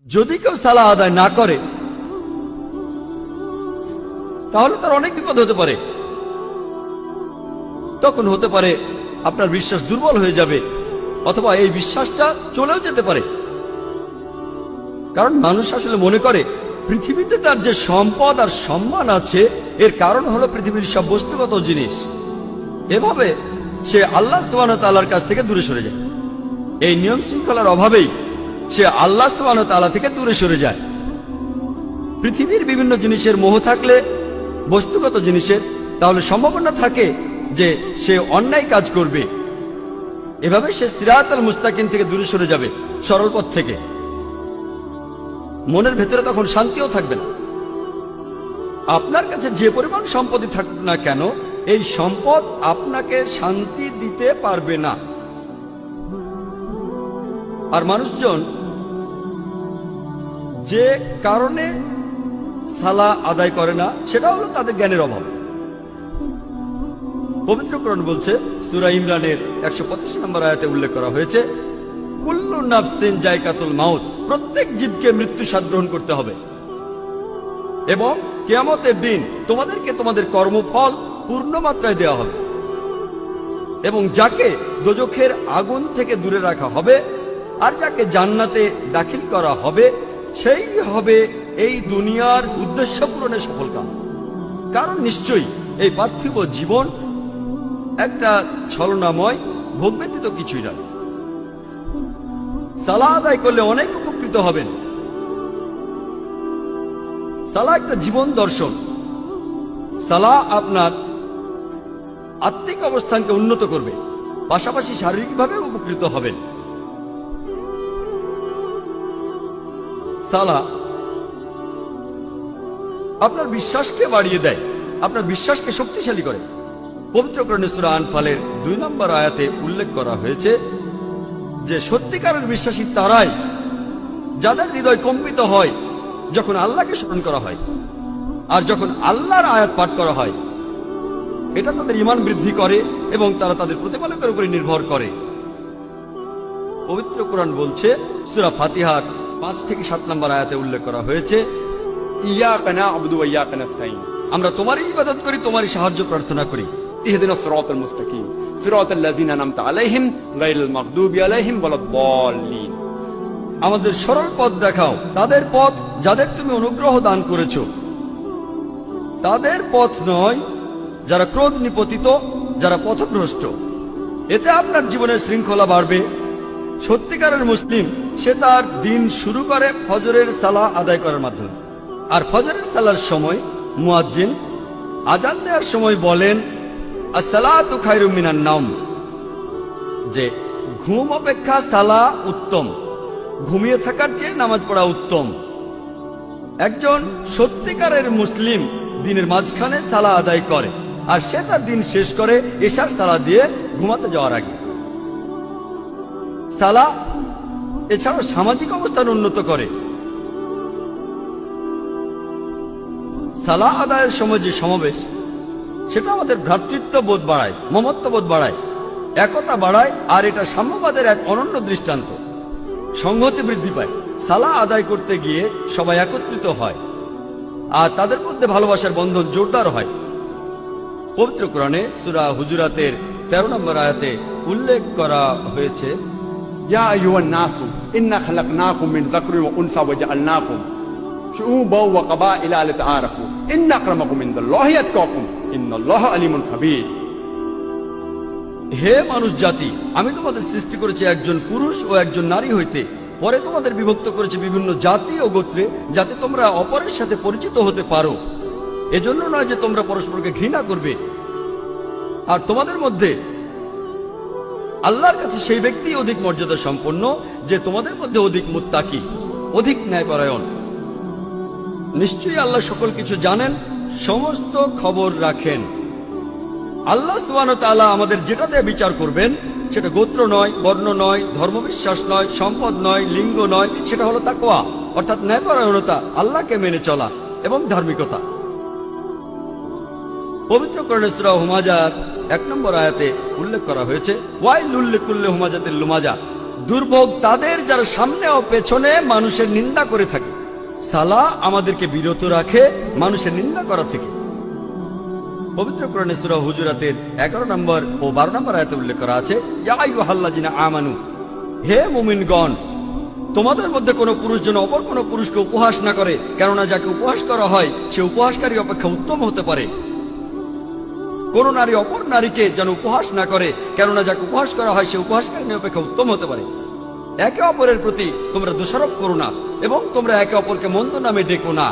যদি কেউ সালাহ আদায় না করে তাহলে তার অনেক বিপদ হতে পারে। তখন হতে পারে আপনার বিশ্বাস দুর্বল হয়ে যাবে, অথবা এই বিশ্বাসটা চলেও যেতে পারে। কারণ মানুষ আসলে মনে করে পৃথিবীতে তার যে সম্পদ আর সম্মান আছে এর কারণ হলো পৃথিবীর সব বস্তুগত জিনিস। এভাবে সে আল্লাহ সুবহানাহু ওয়া তাআলার কাছ থেকে দূরে সরে যায়। এই নিয়ম শৃঙ্খলার অভাবেই সে আল্লাহ সুবহানাহু ওয়া তাআলা থেকে দূরে সরে যায়। পৃথিবীর বিভিন্ন জিনিসের মোহ থাকলে, বস্তুগত জিনিসের, তাহলে সম্ভাবনা থাকে যে সে অন্যায় কাজ করবে। এভাবে সে সিরাতাল মুস্তাকিম থেকে দূরে সরে যাবে, সরল পথ থেকে। মনের ভেতরে তখন শান্তিও থাকবে না। আপনার কাছে যে পরিমাণ সম্পত্তি থাকুক না কেন, এই সম্পদ আপনাকে শান্তি দিতে পারবে না। আর মানুষজন যে কারণে সালাহ আদায় করে না সেটা হলো তাদের জ্ঞানের অভাব। পবিত্র কোরআন বলছে, সূরা ইমরানের 185 নম্বর আয়াতে উল্লেখ করা হয়েছে, কুল্লু নাফসিন যায়কাতুল মাউত, প্রত্যেক জীবকে মৃত্যু স্বাদ গ্রহণ করতে হবে, এবং কিয়ামতের দিন তোমাদেরকে তোমাদের কর্মফল পূর্ণ মাত্রায় দেওয়া হবে। এবং যাকে দোজখের আগুন থেকে দূরে রাখা হবে আর যাকে জান্নাতে দাখিল করা হবে, সেই হবে এই দুনিয়ার উদ্দেশ্য পূরণে সফল কাম। কারণ নিশ্চয়ই এই পার্থিব জীবন একটা ছলনাময়, ভোগ ব্যতীত কিছুই নয়। সালাহ আদায় করলে অনেক উপকৃত হবেন। সালাহ একটা জীবন দর্শন। সালাহ আপনার আত্মিক অবস্থানকে উন্নত করবে, পাশাপাশি শারীরিকভাবে উপকৃত হবেন। সালাহ আপনার বিশ্বাসকে বাড়িয়ে দেয়, আপনার বিশ্বাসকে শক্তিশালী করে। পবিত্র কোরআনে সূরা আনফালের 2 নম্বর আয়াতে উল্লেখ করা হয়েছে যে সত্যিকারের বিশ্বাসী তারাই যাদের হৃদয় কম্পিত হয় যখন আল্লাহকে স্মরণ করা হয়, আর যখন আল্লাহর আয়াত পাঠ করা হয়। এটা তাদের ঈমান বৃদ্ধি করে এবং তারা তাদের প্রতিপালকের উপরে নির্ভর করে। পবিত্র কোরআন বলছে, সূরা ফাতিহার 5 থেকে 7 নম্বর আয়াতে উল্লেখ করা হয়েছে, ইয়াকা না'বুদু ওয়া ইয়াকা নাস্তাঈন, আমরা তোমারই ইবাদত করি, তোমারই সাহায্য প্রার্থনা করি। ইহদিনাস সিরাতাল মুস্তাকিম সিরাতাল লাযিনা আন'আমতা আলাইহিম গায়রিল মাগদুবি আলাইহিম ওয়ালাদ-দাল্লিন, আমাদের সরল পথ দেখাও, তাদের পথ যাদের তুমি অনুগ্রহ দান করেছো, তাদের পথ নয় যারা ক্রোধ নিপতিত, যারা পথভ্রষ্ট। এতে আপনার জীবনের শৃঙ্খলা বাড়বে। সত্যিকারের মুসলিম সে তার দিন শুরু করে ফজরের সালাহ আদায় করার মাধ্যমে। আর ফজরের সালার সময় মুয়াজ্জিন আজান দেওয়ার সময় বলেন, আসসালাতু খায়রুম মিনান নাওম, যে ঘুম অপেক্ষা সালাহ উত্তম, ঘুমিয়ে থাকার চেয়ে নামাজ পড়া উত্তম। একজন সত্যিকারের মুসলিম দিনের মাঝখানে সালাহ আদায় করে, আর সে তার দিন শেষ করে এশার সালাহ দিয়ে ঘুমাতে যাওয়ার আগে। সালাহ এছাড়াও সামাজিক অবস্থান উন্নত করে। সালাহ আদায়ের সময় যে সমাবেশ, সেটা আমাদের ভ্রাতৃত্ব বোধ বাড়ায়, মমত্ববোধ বাড়ায়, একতা বাড়ায়, আর এটা সাম্যবাদের এক অনন্য দৃষ্টান্ত। সংহতি বৃদ্ধি পায়। সালাহ আদায় করতে গিয়ে সবাই একত্রিত হয়, আর তাদের মধ্যে ভালোবাসার বন্ধন জোরদার হয়। পবিত্র কোরআনে সূরা হুজুরাতের 13 নম্বর আয়াতে উল্লেখ করা হয়েছে, ইয়া আইয়ুহান নাসু ইন্না খালাকনাকুম মিন যাকরিন ওয়া উনসা ওয়া জাআলনাকুম শুউবান ওয়া কাবাইলা লিতাআরাফু ইন্না আকরামাকুম ইনদাল্লাহি আতকাকুম ইন্নাল্লাহা আলিমুন খাবীর। হে মানুষ জাতি, আমি তোমাদের সৃষ্টি করেছি একজন পুরুষ ও একজন নারী হইতে, পরে তোমাদের বিভক্ত করেছি বিভিন্ন জাতি ও গোত্রে, যাতে তোমরা অপরের সাথে পরিচিত হতে পারো। এজন্য নয় যে তোমরা পরস্পরকে ঘৃণা করবে। আর তোমাদের মধ্যে আল্লাহর কাছে সেই ব্যক্তি অধিক মর্যাদা সম্পন্ন যে তোমাদের মধ্যে অধিক মুত্তাকি, অধিক ন্যায়পরায়ণ। নিশ্চয়ই আল্লাহ সকল কিছু জানেন, সমস্ত খবর রাখেন। আল্লাহ সুবহানাহু ওয়া তাআলা আমাদের যেটা দিয়ে বিচার করবেন, সেটা গোত্র নয়, বর্ণ নয়, ধর্মবিশ্বাস নয়, সম্পদ নয়, লিঙ্গ নয়, সেটা হলো তাকওয়া, অর্থাৎ ন্যায়পরায়ণতা, আল্লাহকে মেনে চলা এবং ধার্মিকতা। পবিত্র কোরআনে সূরা হুমাজার 1 নম্বর আয়াতে উল্লেখ করা হয়েছে, ওয়াইলুল লিকুল্লি হুমাজাতিল লুমাজা, দুর্ভোগ তাদের যারা সামনে ও পেছনে মানুষের নিন্দা করে থাকে। সালাহ আমাদেরকে বিরত রাখে মানুষের নিন্দা করা থেকে। পবিত্র কোরআনে সূরা হুজুরাতের 11 নম্বর ও 12 নম্বর আয়াতে উল্লেখ করা আছে, ইয়া আইয়ুহাল্লাযিনা আমানু, হে মুমিনগণ, তোমাদের মধ্যে কোনো পুরুষ যেন অপর কোনো পুরুষকে উপহাস না করে, কেননা যাকে উপহাস করা হয় সে উপহাসকারী অপেক্ষা উত্তম হতে পারে। কোন নারী অপর নারীকে যেন উপহাস না করে, কেননা যাকে উপহাস করা হয় সে উপহাসকারী অপেক্ষা উত্তম হতে পারে। একে অপরের প্রতি তোমরা দোষারোপ করো না এবং তোমরা একে অপরকে মন্দ নামে ডেকো না।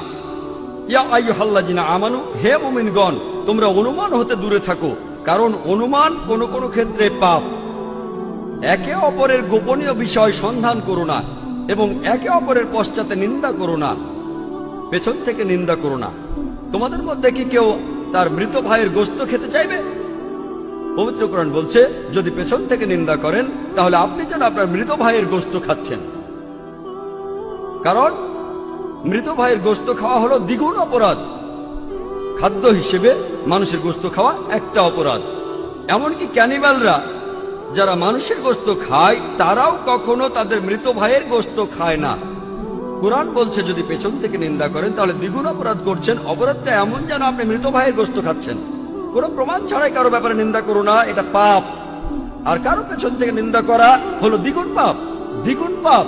ইয়া আইয়ুহাল্লাযিনা আমানু, হে মুমিনগণ, তোমরা অনুমান হতে দূরে থাকো, কারণ অনুমান কোন কোন ক্ষেত্রে পাপ। একে অপরের গোপনীয় বিষয় সন্ধান করো না এবং একে অপরের পশ্চাতে নিন্দা করো না, পেছন থেকে নিন্দা করো না। তোমাদের মধ্যে কি কেউ তার মৃত ভাইয়ের গোশত খেতে চাইবে? পবিত্র কোরআন বলছে, যদি পেছন থেকে নিন্দা করেন তাহলে আপনি যেন আপনার মৃত ভাইয়ের গোশত খাচ্ছেন, কারণ মৃত ভাইয়ের গোশত খাওয়া হলো দ্বিগুণ অপরাধ। খাদ্য হিসেবে মানুষের গোশত খাওয়া একটা অপরাধ। এমনকি ক্যানিবালরা যারা মানুষের গোশত খায় তারাও কখনো তাদের মৃত ভাইয়ের গোশত খায় না। কোরআন বলছে যদি পেছন থেকে নিন্দা করেন তাহলে দ্বিগুণ অপরাধ করছেন। অপরাধটা এমন যেন আপনি মৃত ভাইয়ের গোশত খাচ্ছেন। কোনো প্রমাণ ছাড়াই কারো ব্যাপারে নিন্দা করো না, এটা পাপ। আর কারো পেছন থেকে নিন্দা করা হলো দ্বিগুণ পাপ, দ্বিগুণ পাপ।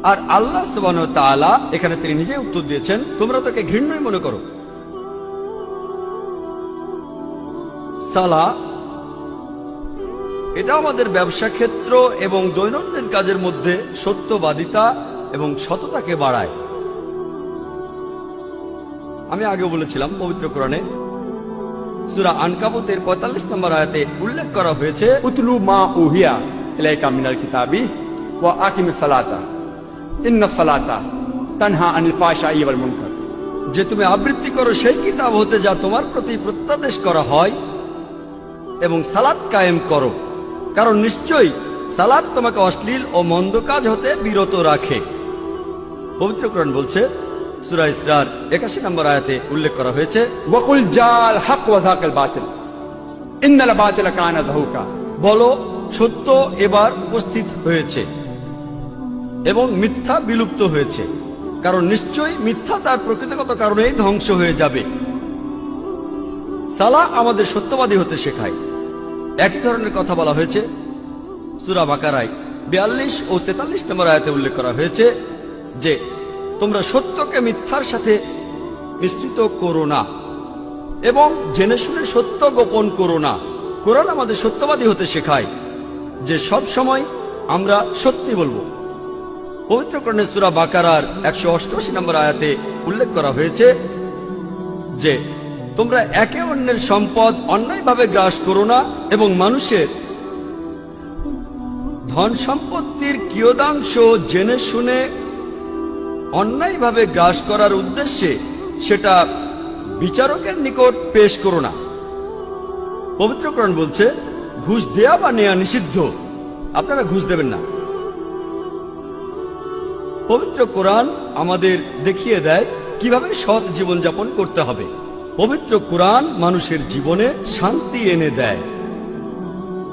আর আল্লাহ সুবহানাহু ওয়া তাআলা এখানে তিনি নিজেই উত্তর দিয়েছেন, তোমরা তাকে ঘৃণ্যই মনে করো। সালাহ এটা আমাদের ব্যবসা ক্ষেত্র এবং দৈনন্দিন কাজের মধ্যে সত্যবাদিতা এবং সততাকে বাড়ায়। আমি আগে বলেছিলাম পবিত্র কোরআনে সূরা আনকাবুতের 45 নম্বর আয়াতে উল্লেখ করা হয়েছে, উতলু মা উহিয়া ইলাইকা মিনাল কিতাবি ওয়া আকিমিস সালাতা ইন্নাস সালাতা তানহা আনিল ফাহশাই ওয়াল মুনকার, যে তুমি আবৃত্তি করো সেই কিতাব হতে যা তোমার প্রতি প্রত্যাদেশ করা হয় এবং সালাত কায়েম করো, কারণ নিশ্চয়ই সালাত তোমাকে অশ্লীল ও মন্দ কাজ হতে বিরত রাখে। পবিত্র কোরআন বলছে সূরা ইসরার 81 নম্বর আয়াতে উল্লেখ করা হয়েছে, ওয়াকুল জাল হক ওয়া যাকাল বাতিল ইন্নাল বাতিলা কানা যাহুকা, বলো সত্য এবার উপস্থিত হয়েছে এবং মিথ্যা বিলুপ্ত হয়েছে, কারণ নিশ্চয়ই মিথ্যা তার প্রকৃতিগত কারণেই ধ্বংস হয়ে যাবে। সালাহ আমাদের সত্যবাদী হতে শেখায়। একই ধরনের কথা বলা হয়েছে সূরা বাকারায় 42 ও 43 নম্বর আয়াতে উল্লেখ করা হয়েছে যে তোমরা সত্যকে মিথ্যার সাথে মিশ্রিত করো না এবং জেনে শুনে সত্য গোপন করো না। কোরআন আমাদের সত্যবাদী হতে শেখায় যে সব সময় আমরা সত্যি বলবো। পবিত্র কোরআনে সূরা বাকারার 188 নম্বর আয়াতে উল্লেখ করা হয়েছে যে তোমরা একে অন্যের সম্পদ অন্যায়ভাবে গ্রাস করো না এবং মানুষের ধন সম্পত্তির কিয়দাংশ জেনে শুনে অন্যায়ভাবে গ্রাস করার উদ্দেশ্যে সেটা বিচারকের নিকট পেশ করো না। পবিত্র কোরআন বলছে ঘুষ দেয়া বা নেয়া নিষিদ্ধ, আপনারা ঘুষ দেবেন না। পবিত্র কোরআন আমাদের দেখিয়ে দেয় কিভাবে সৎ জীবনযাপন করতে হবে। পবিত্র কোরআন মানুষের জীবনে শান্তি এনে দেয়।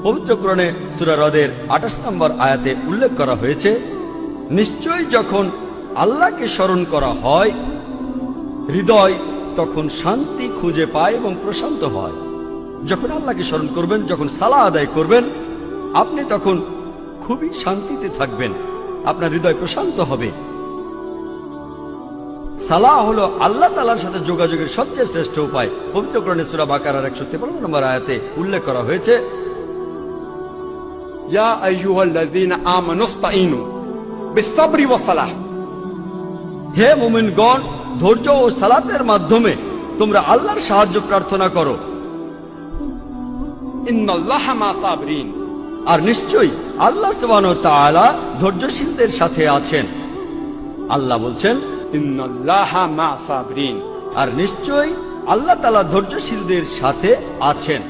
পবিত্র কোরআনে সূরা রদের 28 নম্বর আয়াতে উল্লেখ করা হয়েছে, নিশ্চয়ই যখন আল্লাহকে স্মরণ করা হয় হৃদয় তখন শান্তি খুঁজে পায় এবং প্রশান্ত হয়। যখন আল্লাহকে স্মরণ করবেন, যখন সালাহ আদায় করবেন, আপনি তখন খুবই শান্তিতে থাকবেন, আপনার হৃদয় প্রশান্ত হবে। সালাহ হলো আল্লাহ তাআলার সাথে যোগাযোগের সবচেয়ে শ্রেষ্ঠ উপায়। পবিত্র কোরআনে সূরা বাকারার 153 নম্বর আয়াতে উল্লেখ করা হয়েছে, ইয়া আইয়ুহাল্লাযীনা আমানুস্তাঈনু বিস-সাবরি ওয়াস-সালাহ, হে মুমিনগণ, ধৈর্য ও সালাতের মাধ্যমে তোমরা আল্লাহর সাহায্য প্রার্থনা করো। ইন্নাল্লাহা মা সাবরিন, আর নিশ্চয়ই আল্লাহ সুবহানাহু ওয়া তাআলা ধৈর্যশীলদের সাথে আছেন। আল্লাহ বলছেন ইন্নাল্লাহা মা সাবরিন, আর নিশ্চয়ই আল্লাহ তাআলা ধৈর্যশীলদের সাথে আছেন।